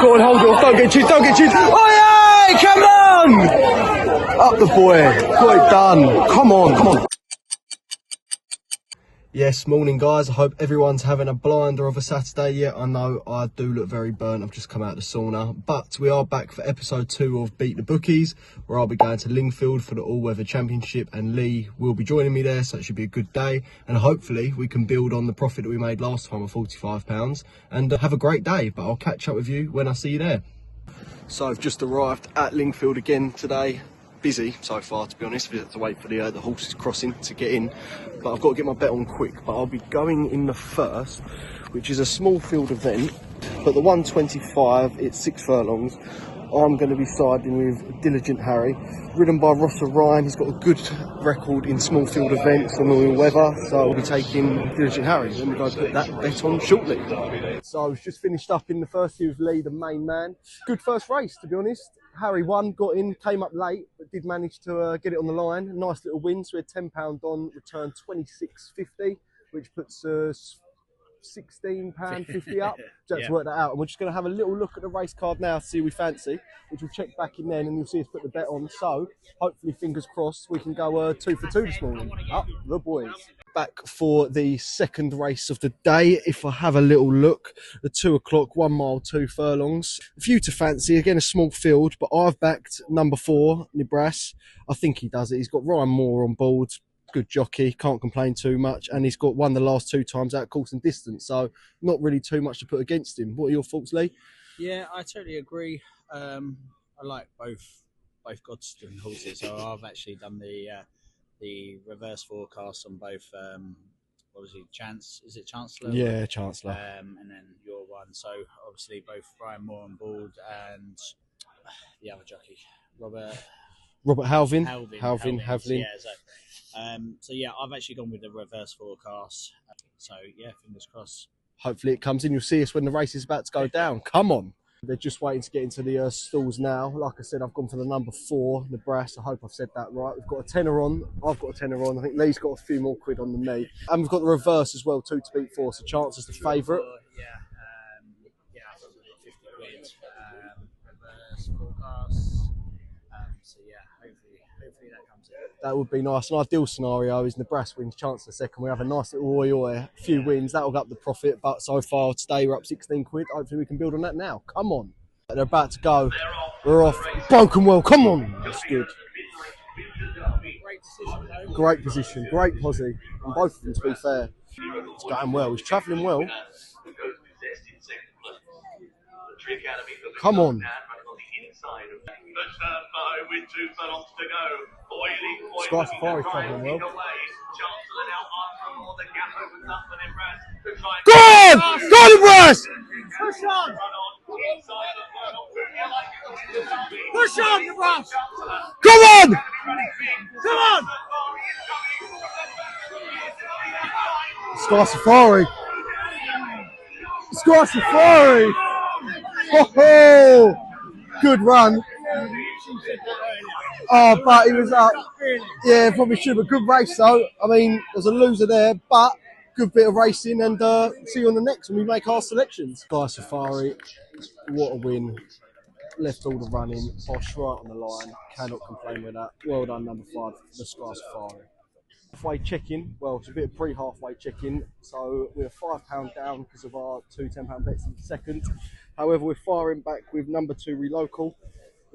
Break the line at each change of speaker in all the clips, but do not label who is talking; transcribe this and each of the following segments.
Go on, hold it off. Don't get cheated, don't get cheated. Oh, yeah! Come on! Up the boy. Got it done. Come on, come on. Yes, morning guys. I hope everyone's having a blinder of a Saturday. Yeah, I know I do look very burnt. I've just come out of the sauna. But we are back for episode 2 of Beat the Bookies, where I'll be going to Lingfield for the all-weather championship, and Lee will be joining me there, so it should be a good day. And hopefully we can build on the profit that we made last time of £45 and have a great day. But I'll catch up with you when I see you there. So I've just arrived at Lingfield again today. Busy so far, to be honest. We have to wait for the horses crossing to get in, but I've got to get my bet on quick. But I'll be going in the first, which is a small field event, but the 125, it's 6 furlongs. I'm going to be siding with Diligent Harry, ridden by Ross Ryan. He's got a good record in small field events and all weather, so I'll be taking Diligent Harry. Then we're going to put that bet on shortly. So I was just finished up in the first year with Lee, the main man. Good first race, to be honest. Harry won, got in, came up late, but did manage to get it on the line. Nice little win, so we had £10 on, returned 26.50, which puts us £16.50 up. Just work that out. And we're just going to have a little look at the race card now to see what we fancy, which we'll check back in then, and you'll see us put the bet on. So hopefully, fingers crossed, we can go 2 for 2 this morning. Up the boys. Back for the second race of the day. If I have a little look, the 2 o'clock, 1 mile, 2 furlongs. A few to fancy, again a small field, but I've backed number 4, Nibras. I think he does it. He's got Ryan Moore on board. Good jockey, can't complain too much, and he's got won the last 2 times out course and distance, so not really too much to put against him. What are your thoughts, Lee?
Yeah, I totally agree. I like both Godstone horses, so I've actually done the reverse forecast on both. What was he? Is it Chancellor?
Yeah, Chancellor.
And then your one. So obviously both Ryan Moore on board and the other jockey, Robert
Halvin.
Yeah. So yeah, I've actually gone with the reverse forecast. So yeah, fingers crossed.
Hopefully it comes in. You'll see us when the race is about to go down. Come on. They're just waiting to get into the stalls now. Like I said, I've gone for the number 4, Nebraska. I hope I've said that right. We've got a tenner on. I've got a tenner on. I think Lee's got a few more quid on than me. And we've got the reverse as well, 2 to beat 4. So Chances the favourite.
Yeah, I thought it was 50 quid. Reverse forecast. So yeah, hopefully that comes in.
That would be nice. An ideal scenario is Nebraska wins Chancellor second. We have a nice little oi, a few wins. That'll go up the profit. But so far today we're up 16 quid. Hopefully we can build on that now. Come on. They're about to go. We're off. Broken well. Come on. That's good. Great position. Great posse. And both of them, to be fair. It's going well. He's travelling well. Come on. Sky Safari's travelling well. Go on! Go on, Nebraska!
Push on! Push on, Nebraska!
Come on!
Come on!
Sky Safari! Sky Safari! Oh, good run. Oh, but he was up. Yeah, probably should have. Good race though. I mean, there's a loser there, but good bit of racing, and see you on the next when we make our selections. Sky Safari, what a win. Left all the running, Bosch right on the line. Cannot complain with that. Well done, number 5, the Sky Safari. Halfway check-in, well, it's a bit of pre-halfway check-in, so we're £5 down because of our 2 £10 bets in the second. However, we're firing back with number 2 Relocal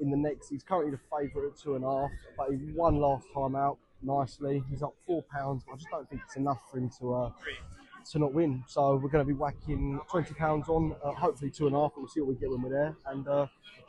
in the next. He's currently the favourite at 2.5, but he won last time out nicely. He's up £4. I just don't think it's enough for him to not win. So we're going to be whacking £20 on, hopefully 2.5, but we'll see what we get when we're there, and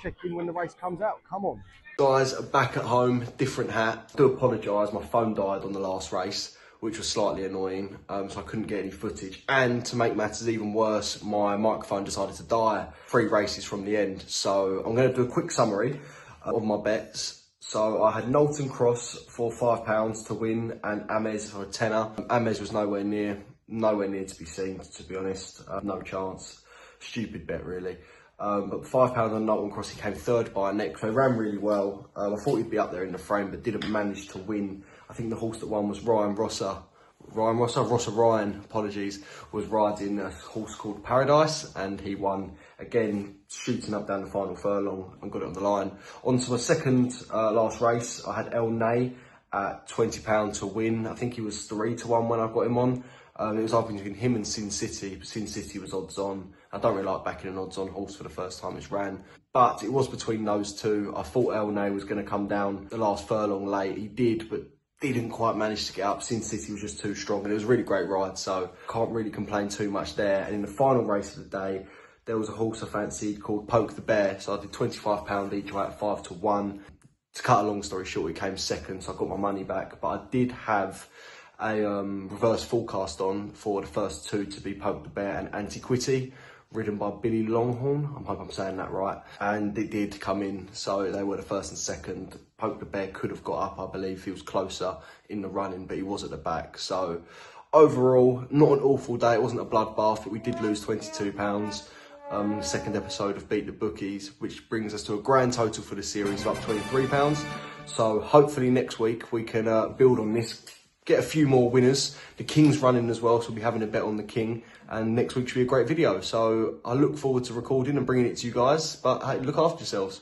check in when the race comes out. Come on. Guys, back at home, different hat. Do apologise, my phone died on the last race, which was slightly annoying, so I couldn't get any footage. And to make matters even worse, my microphone decided to die 3 races from the end. So I'm going to do a quick summary of my bets. So I had Knowlton Cross for £5 to win, and Ames for a tenner. Ames was nowhere near to be seen, to be honest. No chance. Stupid bet, really. But £5 on Knowlton Cross, he came 3rd by a neck, so he ran really well. I thought he'd be up there in the frame, but didn't manage to win. I think the horse that won was Rossa Ryan, apologies, was riding a horse called Paradise, and he won again shooting up down the final furlong and got it on the line. On to my second last race, I had El Ney at £20 to win. I think he was 3-1 when I got him on. It was either between him and Sin City, but Sin City was odds on. I don't really like backing an odds on horse for the first time it's ran, but it was between those two. I thought El Ney was going to come down the last furlong late. He did, but didn't quite manage to get up. Sin City was just too strong, and it was a really great ride, so can't really complain too much there. And in the final race of the day, there was a horse I fancied called Poke the Bear, so I did £25 each way at 5-1. To cut a long story short, it came second, so I got my money back, but I did have a reverse forecast on for the first two to be Poke the Bear and Antiquity, ridden by Billy Longhorn. I hope I'm saying that right. And it did come in, so they were the first and second. Poke the Bear could have got up, I believe. He was closer in the running, but he was at the back. So overall, not an awful day. It wasn't a bloodbath, but we did lose £22. Second episode of Beat the Bookies, which brings us to a grand total for the series of up £23. So hopefully next week we can build on this, get a few more winners. The King's running as well, so we'll be having a bet on the King. And next week should be a great video. So I look forward to recording and bringing it to you guys. But hey, look after yourselves.